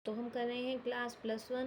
तो हम कर रहे हैं class +1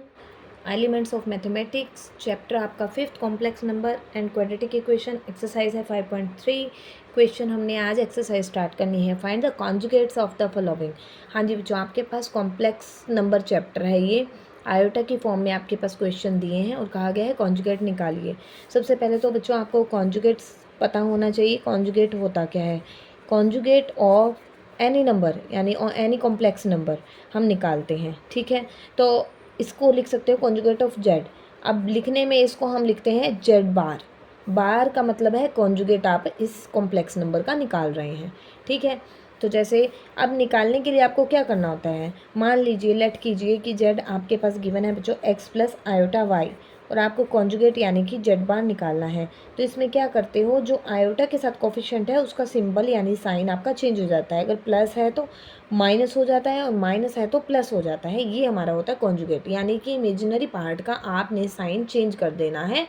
elements of mathematics, chapter आपका 5th complex number and quadratic equation. Exercise है 5.3। क्वेश्चन हमने आज एक्सरसाइज स्टार्ट करनी है। Find the conjugates of the following. हाँ जी बच्चों, आपके पास कॉम्प्लेक्स नंबर चैप्टर है ये। आयोटा की फॉर्म में आपके पास क्वेश्चन दिए हैं और कहा गया है कॉन्जुगेट निकालिए। सबसे पहले तो बच्चों आपको कॉन्जुगेट्स पता होना चाहिए। कॉन्जुगेट होता क्या है? कॉन्जुगेट ऑफ एनी नंबर यानी एनी कॉम्प्लेक्स नंबर हम निकालते हैं। ठीक है, तो इसको लिख सकते हो कॉन्जुगेट ऑफ जेड। अब लिखने में इसको हम लिखते हैं जेड बार। बार का मतलब है कॉन्जुगेट आप इस कॉम्प्लेक्स नंबर का निकाल रहे हैं। ठीक है, तो जैसे अब निकालने के लिए आपको क्या करना होता है, मान लीजिए लेट कीजिए कि जेड आपके पास गिवन है बच्चों एक्स प्लस आयोटा वाई, और आपको कॉन्जुगेट यानी कि जेड बार निकालना है। तो इसमें क्या करते हो, जो आयोटा के साथ कोफिशिएंट है उसका सिंबल यानी साइन आपका चेंज हो जाता है। अगर प्लस है तो माइनस हो जाता है और माइनस है तो प्लस हो जाता है। ये हमारा होता है कॉन्जुगेट, यानी कि इमेजिनरी पार्ट का आपने साइन चेंज कर देना है,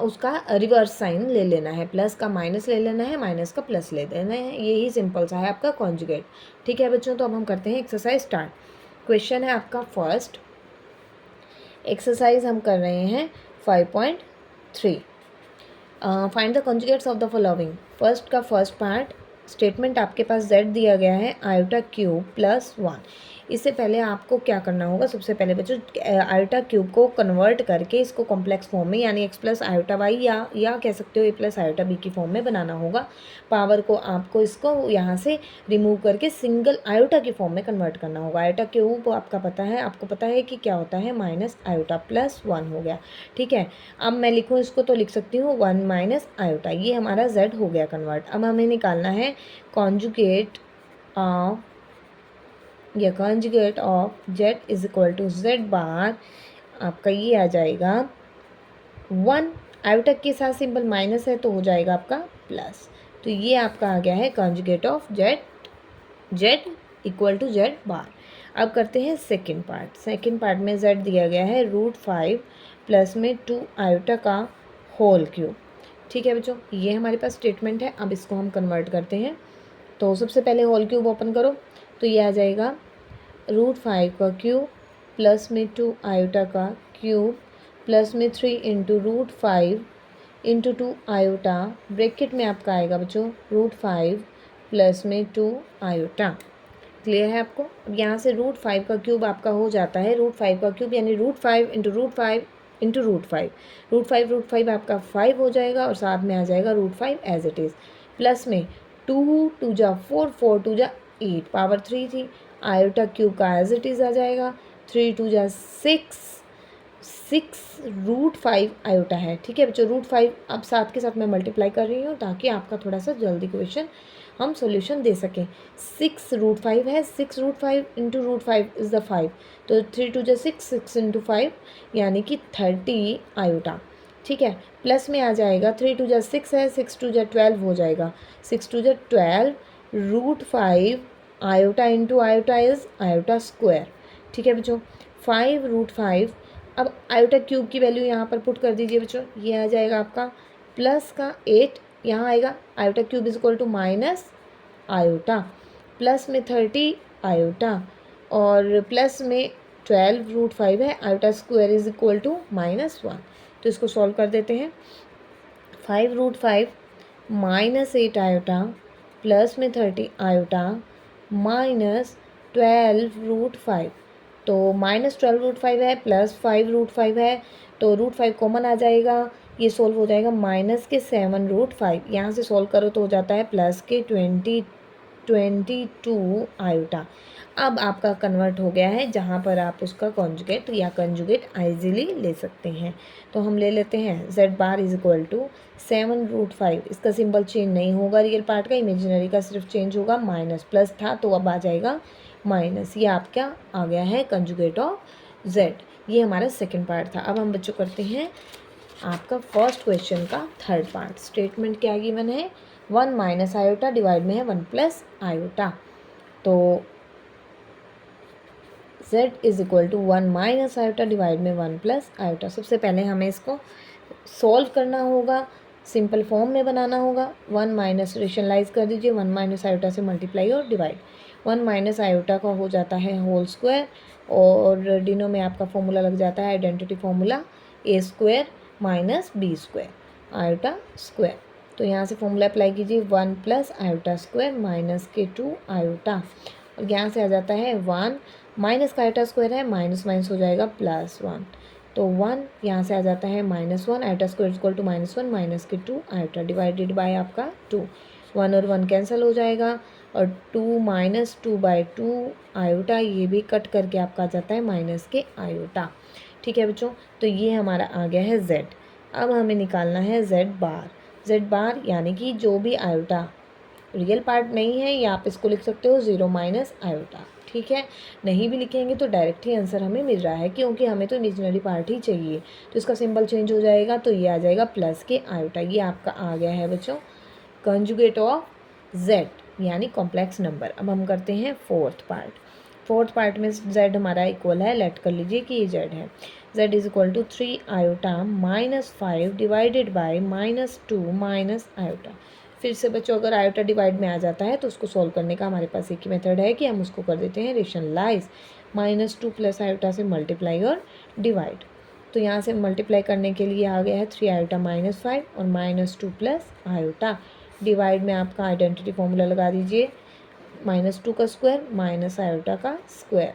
उसका रिवर्स साइन ले लेना है। प्लस का माइनस ले लेना है, माइनस का प्लस ले लेना है। यही सिंपल सा है आपका कॉन्जुगेट। ठीक है बच्चों, तो अब हम करते हैं एक्सरसाइज स्टार्ट। क्वेश्चन है आपका फर्स्ट एक्सरसाइज हम कर रहे हैं 5.3। Find the conjugates of the following. First का फर्स्ट पार्ट स्टेटमेंट आपके पास z दिया गया है आयोटा क्यूब प्लस 1। इससे पहले आपको क्या करना होगा, सबसे पहले बच्चों आयोटा क्यूब को कन्वर्ट करके इसको कॉम्प्लेक्स फॉर्म में यानी x प्लस आयोटा वाई या कह सकते हो a प्लस आयोटा बी की फॉर्म में बनाना होगा। पावर को आपको इसको यहाँ से रिमूव करके सिंगल आयोटा की फॉर्म में कन्वर्ट करना होगा। आयोटा क्यूब आपका पता है, आपको पता है कि क्या होता है, माइनस आयोटा प्लस 1 हो गया। ठीक है, अब मैं लिखूँ इसको तो लिख सकती हूँ 1 माइनस आयोटा। ये हमारा z हो गया कन्वर्ट। अब हमें निकालना है conjugate of z is equal to z bar. आपका ये आ जाएगा 1, आयोटा के साथ सिंबल माइनस है तो हो जाएगा आपका प्लस। तो ये आपका आ गया है conjugate of z equal to z bar. अब करते हैं सेकेंड पार्ट। सेकेंड पार्ट में z दिया गया है √5 प्लस में 2 आयोटा का होल क्यूब। ठीक है बच्चों, ये हमारे पास स्टेटमेंट है। अब इसको हम कन्वर्ट करते हैं। तो सबसे पहले होल क्यूब ओपन करो, तो ये आ जाएगा √5 का क्यूब प्लस में 2 आयोटा का क्यूब प्लस में 3 इंटू √5 इंटू 2 आयोटा, ब्रैकेट में आपका आएगा बच्चों √5 प्लस में 2 आयोटा। क्लियर है आपको? अब यहाँ से √5 का क्यूब आपका हो जाता है, √5 का क्यूब यानी √5 इंटू √5 इंटू √5, √5 आपका 5 हो जाएगा और साथ में आ जाएगा √5 एज इट इज़, प्लस में 2 2 जा 4 4 2 जा 8 पावर 3 थी। आयोटा क्यूब का एज इट इज़ आ जाएगा 3 2 जा 6 √5 आयोटा है। ठीक है बच्चों, √5 अब साथ के साथ मैं मल्टीप्लाई कर रही हूँ ताकि आपका थोड़ा सा जल्दी क्वेश्चन हम सॉल्यूशन दे सकें। 6 √5 है, 6 √5 इंटू √5 इज़ द 5, तो 3 2 जा 6 6 इंटू 5 यानी कि 30 आयोटा। ठीक है, प्लस में आ जाएगा 3 2 जा 6 है, 6 2 जा 12 हो जाएगा, 6 2 जा 12 √5 iota into iota is iota square. ठीक है बच्चों, 5 √5। अब आयोटा क्यूब की वैल्यू यहाँ पर पुट कर दीजिए बच्चों, ये आ जाएगा आपका प्लस का 8, यहाँ आएगा iota cube is equal to minus iota, plus में 30 आयोटा और प्लस में 12 √5 है, iota square is equal to -1। तो इसको सॉल्व कर देते हैं। 5 √5 -8 आयोटा प्लस में 30 आयोटा माइनस 12 √5, तो -12 √5 है प्लस 5 √5 है, तो √5 कॉमन आ जाएगा, ये सोल्व हो जाएगा माइनस के 7 √5, यहाँ से सोल्व करो तो हो जाता है प्लस के 22 आयोटा। अब आपका कन्वर्ट हो गया है, जहाँ पर आप उसका कॉन्जुगेट या कंजुगेट इजीली ले सकते हैं। तो हम ले लेते हैं z bar is equal to 7 √5। इसका सिंबल चेंज नहीं होगा रियल पार्ट का, इमेजिनरी का सिर्फ चेंज होगा। माइनस प्लस था तो अब आ जाएगा माइनस। ये आपका आ गया है कंजुगेट ऑफ z। ये हमारा सेकेंड पार्ट था। अब हम बच्चों करते हैं आपका फर्स्ट क्वेश्चन का थर्ड पार्ट। स्टेटमेंट क्या गिवन है, 1 माइनस आयोटा डिवाइड में है 1 प्लस आयोटा। तो z is equal to 1 minus iota divide में 1 प्लस आयोटा। सबसे पहले हमें इसको सॉल्व करना होगा, सिंपल फॉर्म में बनाना होगा। 1 माइनस रेशनलाइज कर दीजिए, 1 माइनस आयोटा से मल्टीप्लाई और डिवाइड। 1 माइनस आयोटा का हो जाता है होल स्क्वायर और डिनो में आपका फॉर्मूला लग जाता है identity formula a square minus b square iota square. तो यहाँ से फॉर्मूला अप्लाई कीजिए 1 प्लस आयोटा स्क्वायर माइनस के 2 आयोटा और यहाँ से आ जाता है 1 माइनस का आयोटा स्क्वायर है माइनस माइनस हो जाएगा +1 तो 1 यहाँ से आ जाता है -1 iota square equal to -1 minus के 2 आयोटा डिवाइडेड बाय आपका 2 1 और 1 कैंसिल हो जाएगा और 2 माइनस 2/2 आयोटा ये भी कट करके आपका आ जाता है माइनस के आयोटा। ठीक है बच्चों, तो ये हमारा आ गया है z। अब हमें निकालना है z बार यानी कि जो भी आयोटा रियल पार्ट नहीं है या आप इसको लिख सकते हो 0 माइनस आयोटा। ठीक है, नहीं भी लिखेंगे तो डायरेक्ट ही आंसर हमें मिल रहा है क्योंकि हमें तो इमेजिनरी पार्ट ही चाहिए, तो इसका सिंबल चेंज हो जाएगा तो ये आ जाएगा प्लस के आयोटा। ये आपका आ गया है बच्चों कंजुगेट ऑफ z यानी कॉम्प्लेक्स नंबर। अब हम करते हैं फोर्थ पार्ट में z हमारा इक्वल है, लेट कर लीजिए कि ये z है, z is equal to 3 iota -5 divided by -2 minus iota. फिर से बच्चों अगर आयोटा डिवाइड में आ जाता है तो उसको सॉल्व करने का हमारे पास एक ही मेथड है कि हम उसको कर देते हैं रेशनलाइज, -2 प्लस आयोटा से मल्टीप्लाई और डिवाइड। तो यहाँ से मल्टीप्लाई करने के लिए आ गया है 3 आयोटा -5 और -2 प्लस आयोटा डिवाइड में आपका आइडेंटिटी फॉर्मूला लगा दीजिए -2 का स्क्वायर माइनस आयोटा का स्क्वायर।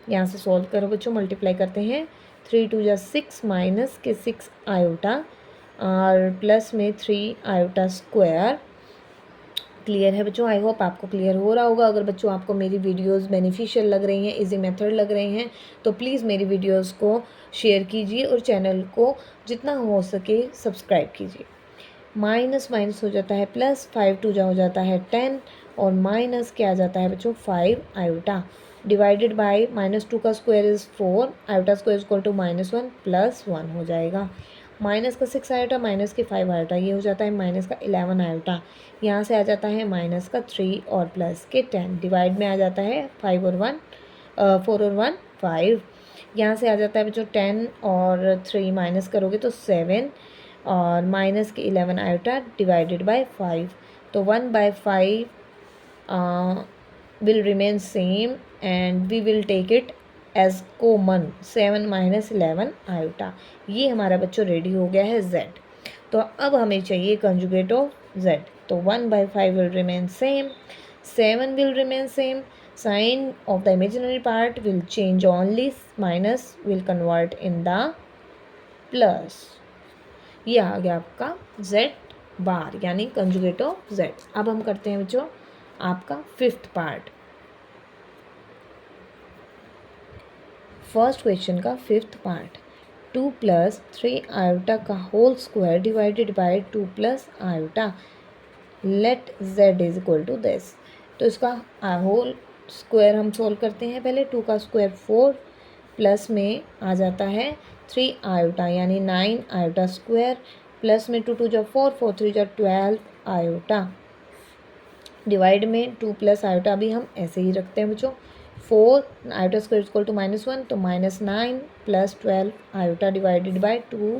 यहाँ से सॉल्व करो बच्चों, मल्टीप्लाई करते हैं 3 2 जा 6 माइनस के 6 आयोटा और प्लस में 3 आयोटा स्क्वायर। क्लियर है बच्चों, आई होप आपको क्लियर हो रहा होगा। अगर बच्चों आपको मेरी वीडियोस बेनिफिशियल लग रही हैं, इजी मेथड लग रहे हैं तो प्लीज़ मेरी वीडियोस को शेयर कीजिए और चैनल को जितना हो सके सब्सक्राइब कीजिए। माइनस माइनस हो जाता है प्लस, 5 2 जा हो जाता है 10 और माइनस क्या आ जाता है बच्चों 5 आयोटा डिवाइडेड बाय -2 का square is 4 iota square equal to -1 +1 हो जाएगा। माइनस का 6 आयोटा माइनस के 5 आयोटा ये हो जाता है माइनस का 11 आयोटा। यहाँ से आ जाता है माइनस का 3 और प्लस के 10 डिवाइड में आ जाता है 5 और 1 4 और 1 5। यहाँ से आ जाता है बच्चों 10 और 3 माइनस करोगे तो 7 और माइनस के 11 आयोटा डिवाइडेड बाय 5 तो 1/5 will remain same and we will take it as common 7 minus 11 iota. ये हमारा बच्चों रेडी हो गया है z। तो अब हमें चाहिए कंजुगेट ऑफ z। तो 1/5 will remain same, 7 will remain same, sign of the imaginary part will change only, minus will convert in the plus। ये आ गया आपका z बार यानी कंजुगेट ऑफ z। अब हम करते हैं बच्चों आपका फिफ्थ पार्ट, फर्स्ट क्वेश्चन का फिफ्थ पार्ट। 2 + 3 आयोटा का whole square divided by 2 + iota, let z is equal to this. तो इसका होल स्क्वायर हम सोल्व करते हैं पहले। 2 का स्क्वायर 4 प्लस में आ जाता है 3 आयोटा यानी 9 आयोटा स्क्वायर प्लस में 2 2 जा 4 4 3 जा 12 आयोटा डिवाइड में 2 प्लस आयोटा भी हम ऐसे ही रखते हैं बच्चों। 4 आयोटा स्क्वायर इक्वल टू -1 तो -9 + 12 iota divided by 2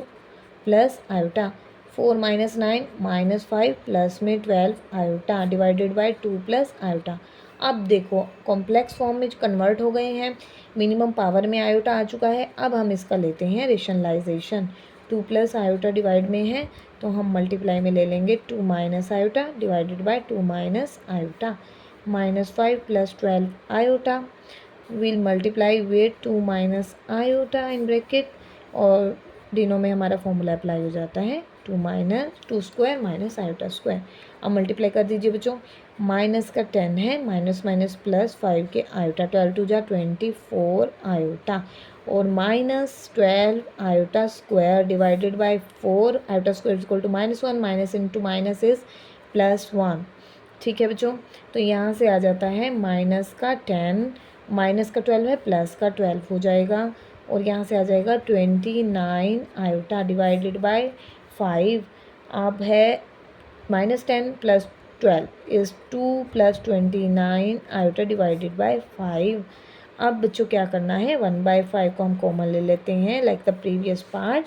plus iota 4 - 9 -5 plus में 12 iota divided by 2 plus iota. अब देखो कॉम्प्लेक्स फॉर्म में कन्वर्ट हो गए हैं, मिनिमम पावर में आयोटा आ चुका है। अब हम इसका लेते हैं रेशनलाइजेशन। 2 प्लस आयोटा डिवाइड में है तो हम मल्टीप्लाई में ले लेंगे 2 minus iota divided by 2 minus iota -5 + 12 iota will multiply with 2 minus iota in bracket और डिनो में हमारा फॉर्मूला अप्लाई हो जाता है 2 स्क्वायर माइनस आयोटा स्क्वायर। अब मल्टीप्लाई कर दीजिए बच्चों, माइनस का 10 है माइनस माइनस प्लस 5 के आयोटा 12 2 जा 24 आयोटा और -12 iota square divided by 4 iota square equal to -1 minus into minus is +1। ठीक है बच्चों, तो यहाँ से आ जाता है माइनस का 10 माइनस का 12 है प्लस का 12 हो जाएगा और यहाँ से आ जाएगा 29 आयोटा डिवाइडेड बाय 5। अब है -10 + 12 इज़ 2 + 29 आयोटा डिवाइडेड बाय 5। अब बच्चों क्या करना है 1/5 को हम कॉमन ले लेते हैं like the previous part.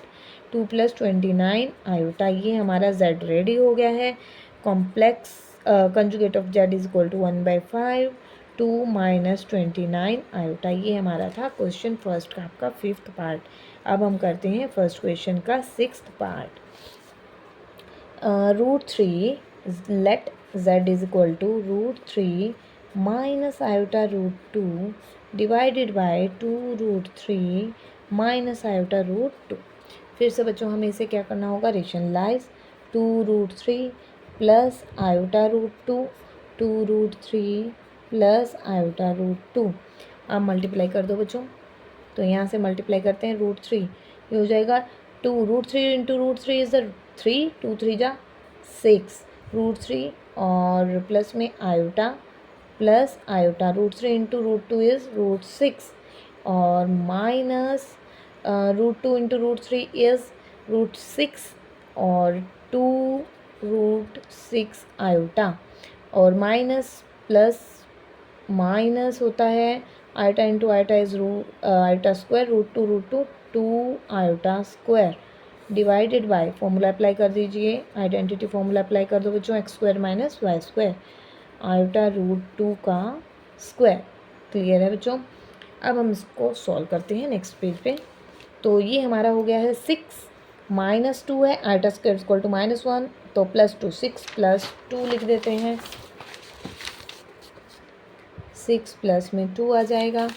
2 + 29 iota ये हमारा z रेडी हो गया है। Complex conjugate of z is equal to 1/5 2 minus 29 iota. ये हमारा था क्वेश्चन फर्स्ट का आपका 5th पार्ट। अब हम करते हैं फर्स्ट क्वेश्चन का 6th part. √3 let z is equal to √3 minus iota √2 divided by 2 √3 minus iota √2। फिर से बच्चों हमें इसे क्या करना होगा, rationalise. 2 √3 plus iota √2, 2 √3 plus iota √2। आप मल्टीप्लाई कर दो बच्चों, तो यहाँ से मल्टीप्लाई करते हैं √3, ये हो जाएगा 2 √3 इंटू √3 इज 3, 2 3 जा 6 √3 और प्लस में iota plus iota √3 into √2 is √6 और माइनस √2 इंटू √3 इज √6 और 2 √6 आयोटा और माइनस प्लस माइनस होता है iota into iota is iota square √2 2 iota square divided by formula apply कर दीजिए, आइडेंटिटी फॉर्मूला अप्लाई कर दो बच्चों, x square minus y square iota √2 का स्क्वायर। क्लियर है बच्चों। अब हम इसको सॉल्व करते हैं नेक्स्ट पेज पे। तो ये हमारा हो गया है 6 माइनस 2 है, आयोटा स्क्वायर इक्वल टू -1, तो +2 6 प्लस 2 लिख देते हैं, 6 प्लस में 2 आ जाएगा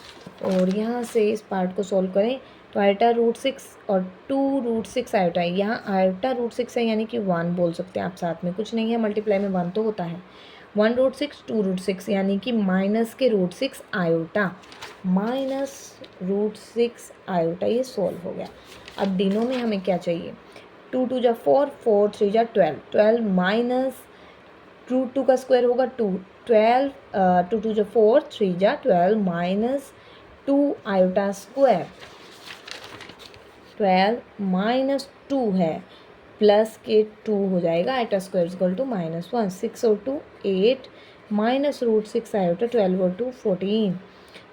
और यहाँ से इस पार्ट को सॉल्व करें तो आयोटा √6 और 2 √6 आयोटा है, यहाँ आयोटा √6 है यानी कि 1 बोल सकते हैं आप, साथ में कुछ नहीं है, मल्टीप्लाई में 1 तो होता है। 1 √6 2 √6 यानी कि माइनस के √6 आयोटा, माइनस √6 आयोटा, ये सॉल्व हो गया। अब डिनो में हमें क्या चाहिए, 2 2 जा 4, 4 3 जा 12, 12 माइनस √2 का स्क्वायर होगा 2, 12 2 2 जा 4, 3 जा 12 माइनस 2 आयोटा स्क्वायर, 12 माइनस 2 है प्लस के 2 हो जाएगा, आयोटा स्क्वायर इक्वल टू -1, 6 और 2 8 माइनस √6 आयोटा, 12 और 2 14।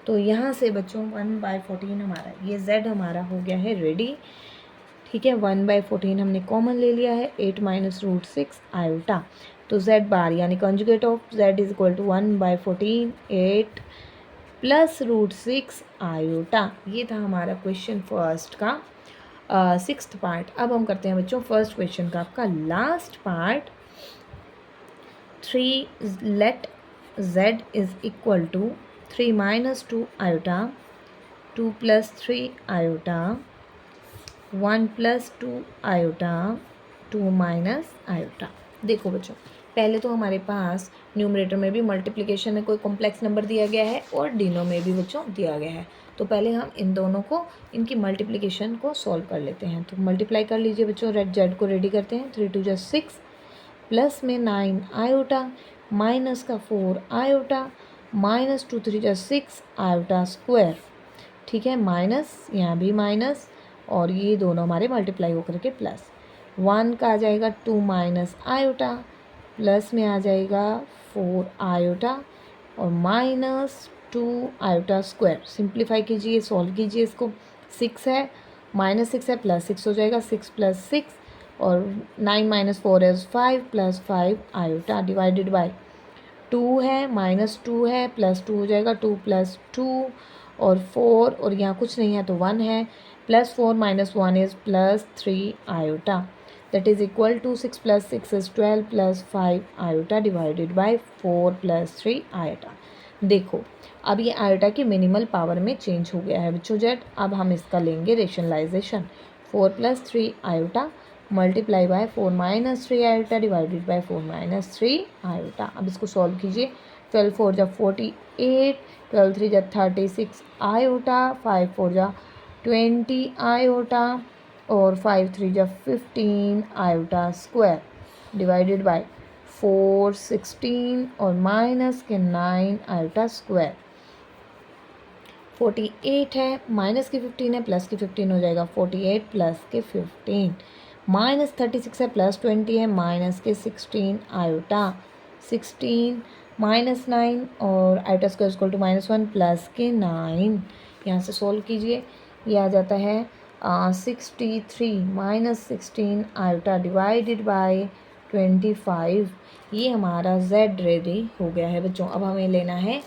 तो यहाँ से बच्चों 1/14 हमारा ये z हमारा हो गया है रेडी। ठीक है, 1/14 हमने कॉमन ले लिया है, 8 माइनस √6 आयोटा, तो z बार यानी conjugate of z is equal to 1/14 8 plus √6 iota. ये था हमारा क्वेश्चन फर्स्ट का 6th पार्ट। अब हम करते हैं बच्चों फर्स्ट क्वेश्चन का आपका last part. 3 let z is equal to 3 minus 2 iota, 2 plus 3 iota, 1 plus 2 iota, 2 minus iota. देखो बच्चों, पहले तो हमारे पास न्यूमरेटर में भी मल्टीप्लिकेशन में कोई कॉम्प्लेक्स नंबर दिया गया है और डिनो में भी बच्चों दिया गया है, तो पहले हम इन दोनों को, इनकी मल्टीप्लिकेशन को सॉल्व कर लेते हैं। तो मल्टीप्लाई कर लीजिए बच्चों, रेड जेड को रेडी करते हैं, 3 2 जा 6 प्लस में 9 आयोटा माइनस का 4 आयोटा माइनस 2 3 जा 6 आयोटा स्क्वायर। ठीक है, माइनस यहाँ भी माइनस और ये दोनों हमारे मल्टीप्लाई होकर के प्लस, 1 का आ जाएगा 2 माइनस आयोटा प्लस में आ जाएगा 4 आयोटा और माइनस 2 आयोटा स्क्वायर। सिंप्लीफाई कीजिए, सॉल्व कीजिए इसको, 6 है माइनस 6 है प्लस 6 हो जाएगा, 6 प्लस 6 और 9 minus 4 is 5 plus 5 iota divided by 2 है माइनस 2 है प्लस 2 हो जाएगा, 2 प्लस 2 और 4 और यहाँ कुछ नहीं है तो 1 है, plus 4 minus 1 is plus 3 iota, that is equal to 6 plus 6 is 12 plus 5 iota divided by 4 plus 3 iota. देखो अब ये आयोटा की मिनिमल पावर में चेंज हो गया है बच्चों जेड। अब हम इसका लेंगे rationalisation, 4 plus 3 iota multiply by 4 minus 3 iota divided by 4 minus 3 iota. अब इसको सॉल्व कीजिए, 12 4 जा 48, 12 3 जा 36 आयोटा, 5 4 जा 20 आयोटा और 5 3 जा 15 आयोटा स्क्वायर डिवाइडेड बाय 4 16 और माइनस के 9 आयोटा स्क्वायर। 48 है माइनस की 15 है प्लस की 15 हो जाएगा, 48 प्लस के 15 माइनस 36 है प्लस 20 है माइनस के 16 आयोटा, 16 माइनस 9 और iota square equal to -1 plus के 9। यहाँ से सॉल्व कीजिए, ये आ जाता है 63 माइनस 16 आयोटा डिवाइडेड बाय 25। ये हमारा z रेडी हो गया है बच्चों। अब हमें लेना है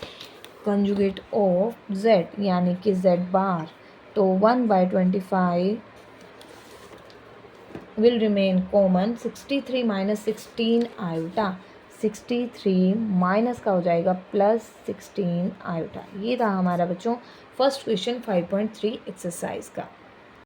कंजुगेट ऑफ z यानी कि z बार, तो 1/25 will remain common, 63 minus 16 iota, 63 minus का हो जाएगा +16 आयोटा। ये था हमारा बच्चों फर्स्ट क्वेश्चन 5.3 एक्सरसाइज का।